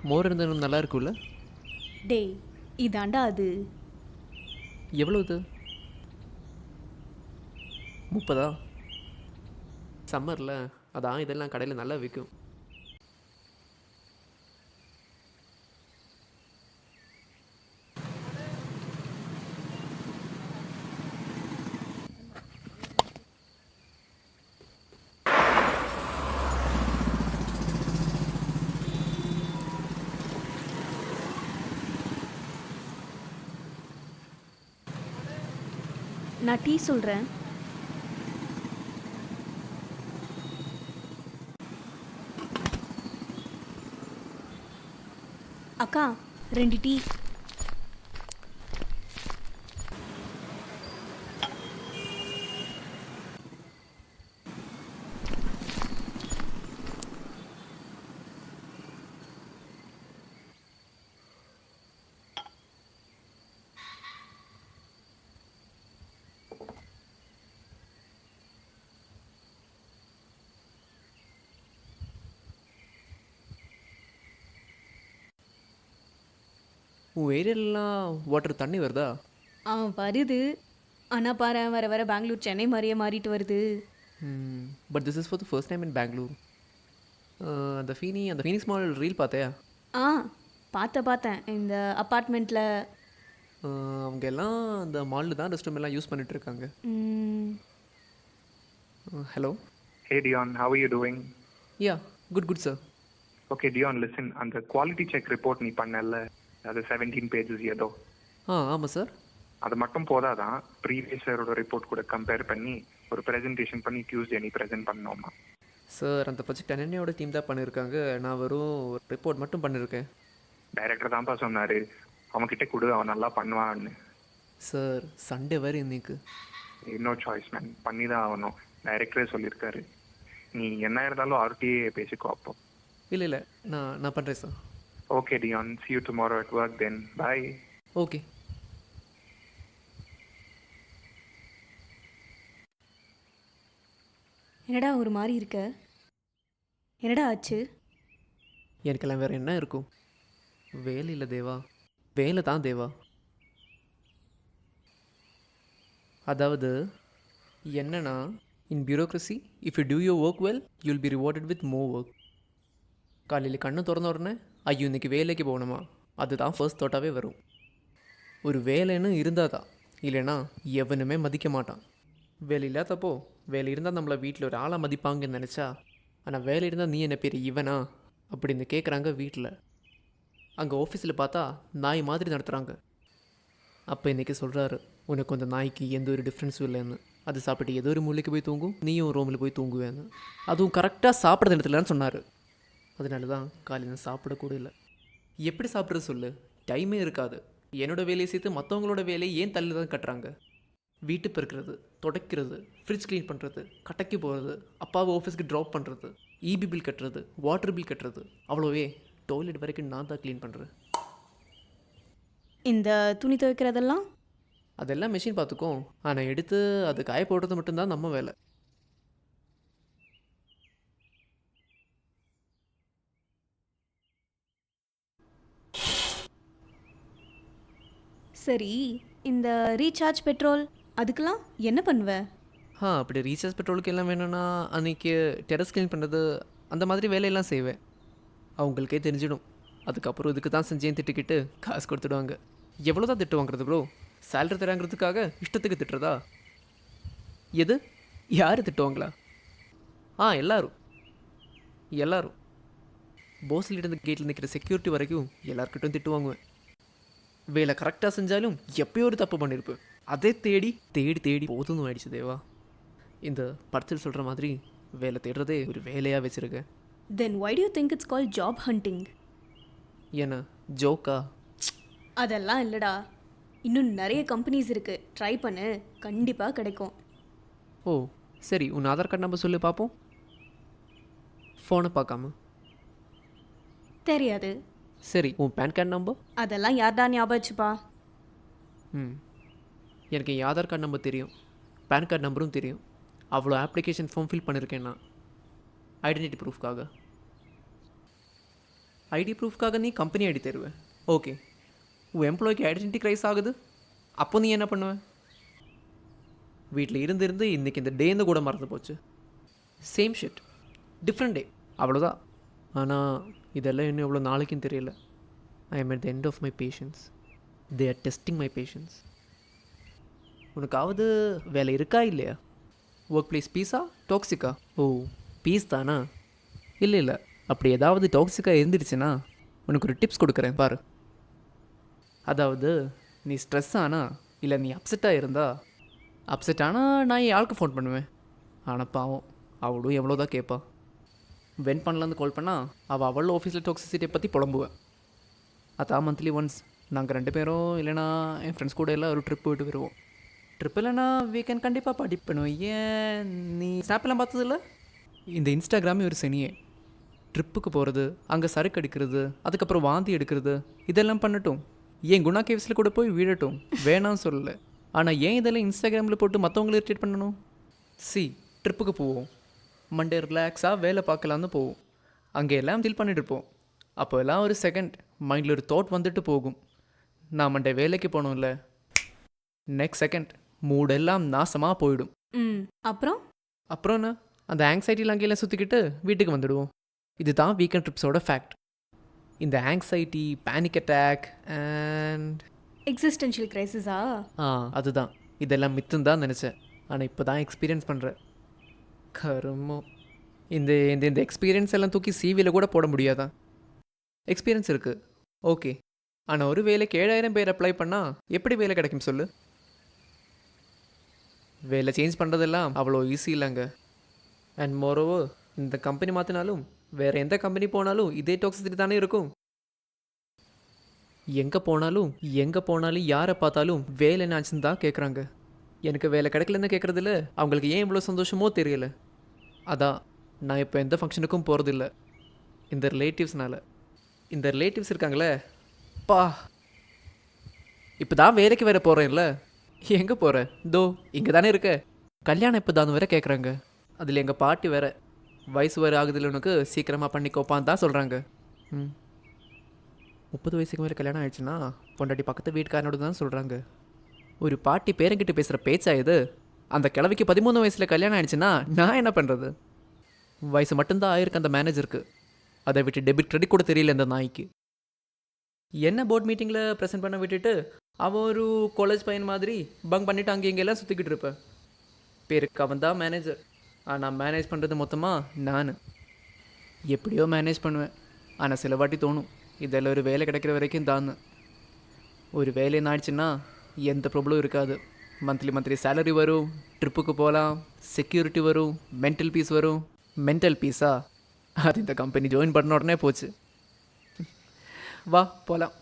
மோர் இருந்தாலும் நல்லா இருக்கும்ல? டேய், இதாண்டா அது. எவ்வளோ இது? 30? சம்மரில் அதான் இதெல்லாம் கடையில் நல்லா விற்கும். நான் டீ சொல்கிறேன். அக்கா, 2 டீ. உன் ஏரியாலலாம் வாட்டர் தண்ணி வருதா? வருது. ஆனால் பாரு, வர வர பெங்களூர் சென்னை மாதிரியே மாறிட்டு வருது. But this is for the first time in Bengaluru. அந்த ஃபீனிக்ஸ் மால் ரீல் பார்த்தியா? ஆ, பார்த்தேன். இந்த அப்பார்ட்மெண்ட்டில். அவங்க எல்லாம் அந்த மாலில் தான் ரெஸ்ட் ரூம் எல்லாம் யூஸ் பண்ணிட்டு இருக்காங்க. Hello. Hey Dion, how are you doing? Yeah, good sir. Okay Dion, listen, அந்த குவாலிட்டி செக் ரிப்போர்ட் நீ பண்ணல, அது 17 pages ஏதோ. ஆமாம் சார். அது மட்டும் போதாதான், ப்ரீவியஸ் இயரோட ரிப்போர்ட் கூட கம்பேர் பண்ணி ஒரு ப்ரெசன்டேஷன் பண்ணி டியூஸ்டே நீ ப்ரெசென்ட் பண்ணோமா? சார், அந்த ப்ராஜெக்ட் அனன்யாவோட டீம் தான் பண்ணியிருக்காங்க. நான் வெறும் ரிப்போர்ட் மட்டும் பண்ணியிருக்கேன். டைரக்டர் தான்ப்பா சொன்னார், அவன்கிட்ட கொடு, அவன் நல்லா பண்ணுவான்னு. சார், சண்டே வேறு இன்னைக்கு. இன்னொரு சாய்ஸ் மேன், பண்ணி தான் ஆகணும். டைரக்டரே சொல்லியிருக்காரு. நீ என்ன இருந்தாலும் ஆர்டிஏ பேசிக்கோ அப்போ. இல்லை நான் பண்ணுறேன் sir. Okay Dion, see you tomorrow at work then. Bye. Okay. என்னடா ஒரு மாதிரி இருக்க? என்னடா ஆச்சு? எனக்கெல்லாம் வேறு என்ன இருக்கும்? வேலை இல்லை தேவா, வேலை தான் தேவா. அதாவது என்னன்னா, in bureaucracy if you do your work well you will be rewarded with more work. காலையில் கண்ணு திறந்த உடனே ஐயோ இன்றைக்கி வேலைக்கு போகணுமா, அதுதான் ஃபர்ஸ்ட் தாட்டாகவே வரும். ஒரு வேலைன்னு இருந்தால் தான், இல்லைன்னா எவனுமே மதிக்க மாட்டான். வேலை இல்லாதப்போ வேலை இருந்தால் நம்மளை வீட்டில் ஒரு ஆளாக மதிப்பாங்கன்னு நினச்சா, ஆனால் வேலை இருந்தால் நீ என்ன பேர் இவனா அப்படின்னு கேட்குறாங்க வீட்டில். அங்கே ஆஃபீஸில் பார்த்தா நாய் மாதிரி நடத்துகிறாங்க. அப்போ இன்றைக்கி சொல்கிறாரு, உனக்கு அந்த நாய்க்கு எந்த ஒரு டிஃப்ரென்ஸும் இல்லைன்னு. அது சாப்பிட்டு ஏதோ ஒரு மூலைக்கு போய் தூங்கும், நீயும் ரூமில் போய் தூங்குவேன்னு. அதுவும் கரெக்டாக சாப்பிட்ற இடத்துலன்னு சொன்னார். அதனால தான் காலையில் சாப்பிடக்கூட இல்லை. எப்படி சாப்பிட்றது சொல்லு? டைமே இருக்காது. என்னோடய வேலையை சேர்த்து மற்றவங்களோட வேலையை ஏன் தள்ளி தான் கட்டுறாங்க. வீட்டு பெருக்கிறது, துடைக்கிறது, ஃப்ரிட்ஜ் க்ளீன் பண்ணுறது, கடைக்கு போகிறது, அப்பாவை ஆஃபீஸ்க்கு ட்ராப் பண்ணுறது, இபி பில் கட்டுறது, வாட்டர் பில் கட்டுறது, அவ்வளோவே டாய்லெட் வரைக்கும் நான் தான் க்ளீன் பண்ணுறேன். இந்த துணி துவைக்கிறதெல்லாம் அதெல்லாம் மெஷின் பார்த்துக்கும். ஆனால் எடுத்து அது காய போடுறது மட்டும்தான் நம்ம வேலை. சரி, இந்த ரீசார்ஜ் பெட்ரோல் அதுக்கெல்லாம் என்ன பண்ணுவ? அப்படி ரீசார்ஜ் பெட்ரோலுக்கு எல்லாம் வேணும்னா அன்றைக்கி டெரஸ் க்ளீன் பண்ணுறது அந்த மாதிரி வேலையெல்லாம் செய்வேன். அவங்களுக்கே தெரிஞ்சிடும். அதுக்கப்புறம் இதுக்கு தான் செஞ்சேன் திட்டுக்கிட்டு காசு கொடுத்துடுவாங்க. எவ்வளோ தான் திட்டு வாங்குறது ப்ரோ? சேலரி தராங்கிறதுக்காக இஷ்டத்துக்கு திட்டுறதா? எது? யார் திட்டுவாங்களா? எல்லாரும் போஸ்ல இருந்து கேட்டில் நிற்கிற செக்யூரிட்டி வரைக்கும் எல்லாருக்கிட்டும் திட்டு வாங்குவேன். வேலை கரெக்டாக செஞ்சாலும் எப்பயோ ஒரு தப்பு பண்ணியிருப்பேன். அதே தேடி தேடி தேடி போதும்னு ஆயிடுச்சு தேவா. இந்த படத்தில் சொல்கிற மாதிரி வேலை தேடுறதே ஒரு வேலையாக வச்சுருக்கேன். Then why do you think it's called job hunting? என்ன ஜோக்கா? அதெல்லாம் இல்லைடா, இன்னும் நிறைய கம்பெனிஸ் இருக்குது, ட்ரை பண்ணு, கண்டிப்பாக கிடைக்கும். ஓ சரி, உன் ஆதார் கார்டு நம்பர் சொல்லி பார்ப்போம். ஃபோனை பார்க்காம. தெரியாது. சரி, உன் பேன் கார்டு நம்பர்? அதெல்லாம் யார்டா ஞாபகம் வச்சுப்பா. எனக்கு என் ஆதார் கார்டு நம்பர் தெரியும், பேன் கார்டு நம்பரும் தெரியும். அவ்வளோ அப்ளிகேஷன் ஃபார்ம் ஃபில் பண்ணியிருக்கேன் நான் ஐடென்டிட்டி ப்ரூஃப்காக. ஐடி ப்ரூஃப்காக நீ கம்பெனி ஐடி தருவேன். ஓகே, உன் எம்ப்ளாய்க்கு ஐடென்டிட்டி க்ரைஸ் ஆகுது, அப்போ நீ என்ன பண்ணுவ? வீட்டில் இருந்து இன்றைக்கி இந்த டேந்து கூட மறந்து போச்சு. சேம் ஷிட், டிஃப்ரெண்ட் டே, அவ்வளோதான். ஆனால் இதெல்லாம் இன்னும் எவ்வளோ நாளைக்கும் தெரியல. I am at the end of my patience. They are testing my patience. உனக்காவது வேலை இருக்கா இல்லையா? ஒர்க் பிளேஸ் பீஸா டாக்ஸிக்கா? ஓ, பீஸ் தானா? இல்லை, அப்படி ஏதாவது டாக்ஸிக்காக இருந்துடுச்சுன்னா உனக்கு ஒரு டிப்ஸ் கொடுக்குறேன் பாரு. அதாவது நீ ஸ்ட்ரெஸ் ஆனா இல்லை நீ அப்செட்டாக இருந்தா, அப்செட் ஆனால் நான் என் ஆளுக்கு ஃபோன் பண்ணுவேன். ஆனால் பாவம் அவளும் எவ்வளோ தான் கேட்பா. வென் பண்ணலான்னு கால் பண்ணால் அவள் ஆஃபீஸில் டாக்ஸிசிட்டியை பற்றி புலம்புவேன். அதான் மந்த்லி ஒன்ஸ் நாங்கள் 2 பேரும் இல்லைனா என் ஃப்ரெண்ட்ஸ் கூட எல்லாம் ஒரு ட்ரிப் போயிட்டு வருவோம். ட்ரிப் இல்லைனா வீக்கெண்ட் கண்டிப்பாக பார்ட்டி பண்ணுவோம். ஏன் நீ ஸ்னாப்பெல்லாம் பார்த்ததில்ல? இந்த இன்ஸ்டாகிராமே ஒரு சனியே. ட்ரிப்புக்கு போகிறது, அங்கே சரக்கு அடிக்கிறது, அதுக்கப்புறம் வாந்தி எடுக்கிறது, இதெல்லாம் பண்ணட்டும். ஏன் குணா கேவ்ஸில் கூட போய் விடட்டும், வேணான்னு சொல்லலை. ஆனால் ஏன் இதெல்லாம் இன்ஸ்டாகிராமில் போட்டு மற்றவங்களை இரிட்டேட் பண்ணணும்? ட்ரிப்புக்கு போவோம், மண்டே ரிலாக்ஸாக வேலை பார்க்கலான்னு போவோம். அங்கே எல்லாம் ஃபீல் பண்ணிட்டு இருப்போம். அப்போ எல்லாம் ஒரு செகண்ட் மைண்டில் ஒரு தாட் வந்துட்டு போகும், நான் மண்டே வேலைக்கு போகணும்ல. நெக்ஸ்ட் செகண்ட் மூடெல்லாம் நாசமாக போயிடும். அப்புறம் என்ன, அந்த ஆங்ஸைட்டியில் அங்கேயெல்லாம் சுற்றிக்கிட்டு வீட்டுக்கு வந்துடுவோம். இதுதான் வீக்கெண்ட் ட்ரிப்ஸோட ஃபேக்ட். இந்த anxiety, panic attack and existential கிரைசிஸா? அதுதான். இதெல்லாம் மித்துன்னு தான் நினச்சேன், ஆனால் இப்போ தான் எக்ஸ்பீரியன்ஸ் பண்ணுறேன். கருமோ, இந்த இந்த எக்ஸ்பீரியன்ஸ் எல்லாம் தூக்கி சிவியில் கூட போட முடியாதான்? எக்ஸ்பீரியன்ஸ் இருக்குது, ஓகே. ஆனால் ஒரு வேலைக்கு 7000 பேர் அப்ளை பண்ணால் எப்படி வேலை கிடைக்கும் சொல்லு? வேலை சேஞ்ச் பண்ணுறதெல்லாம் அவ்வளோ ஈஸி இல்லைங்க. அண்ட் மோரோவர், இந்த கம்பெனி மாற்றினாலும் வேறு எந்த கம்பெனி போனாலும் இதே டாக்ஸிசிட்டி தானே இருக்கும். எங்கே போனாலும் யாரை பார்த்தாலும் வேலை என்னாச்சுன்னு தான் கேட்குறாங்க. எனக்கு வேலை கிடைக்கலன்னு கேட்குறதில்ல, அவங்களுக்கு ஏன் இவ்வளோ சந்தோஷமோ தெரியல. அதான் நான் இப்போ எந்த ஃபங்க்ஷனுக்கும் போகிறதில்ல, இந்த ரிலேட்டிவ்ஸ்னால. இந்த ரிலேட்டிவ்ஸ் இருக்காங்களே, பா, இப்போ தான் வேலைக்கு வேறு போகிறேன்ல. எங்கே போகிற? தோ இங்கே தானே இருக்க. கல்யாணம் இப்போ தான் வேறு கேட்குறாங்க. அதில் எங்கள் பாட்டி வேறு, வயசு வேறு ஆகுதில்ல உனக்கு, சீக்கிரமாக பண்ணிக்கோப்பான்னு தான் சொல்கிறாங்க. 30 வயசுக்கு மேலே கல்யாணம் ஆயிடுச்சுன்னா பொண்டாட்டி பக்கத்து வீட்டுக்காரனோட தான் சொல்கிறாங்க. ஒரு பாட்டி பேரங்கிட்ட பேசுகிற பேச்சா இது? அந்த கிழவிக்கு 13 வயசில் கல்யாணம் ஆயிடுச்சுன்னா நான் என்ன பண்ணுறது? வயசு மட்டும்தான் ஆயிருக்கு அந்த மேனேஜருக்கு, அதை விட்டு டெபிட் கிரெடிட் கூட தெரியல இந்த நாய்க்கு. என்ன போர்ட் மீட்டிங்கில் ப்ரெசென்ட் பண்ண விட்டுட்டு அவன் ஒரு காலேஜ் பையன் மாதிரி பங்க் பண்ணிவிட்டு அங்கே இங்கெல்லாம் சுற்றிக்கிட்டு இருப்பேன். பேருக்கு அவன் தான் மேனேஜர், ஆனால் மேனேஜ் பண்ணுறது மொத்தமாக நான். எப்படியோ மேனேஜ் பண்ணுவேன். ஆனால் சில வாட்டி தோணும், இதெல்லாம் ஒரு வேலை கிடைக்கிற வரைக்கும் தான். ஒரு வேலை ஆயிடுச்சுன்னா எந்த ப்ராப்ளமும் இருக்காது. மந்த்லி சேலரி வரும், ட்ரிப்புக்கு போகலாம், செக்யூரிட்டி வரும், மென்டல் பீஸ் வரும். மென்டல் பீஸா? அது இந்த கம்பெனி ஜாயின் பண்ண உடனே போச்சு. வா போகலாம்.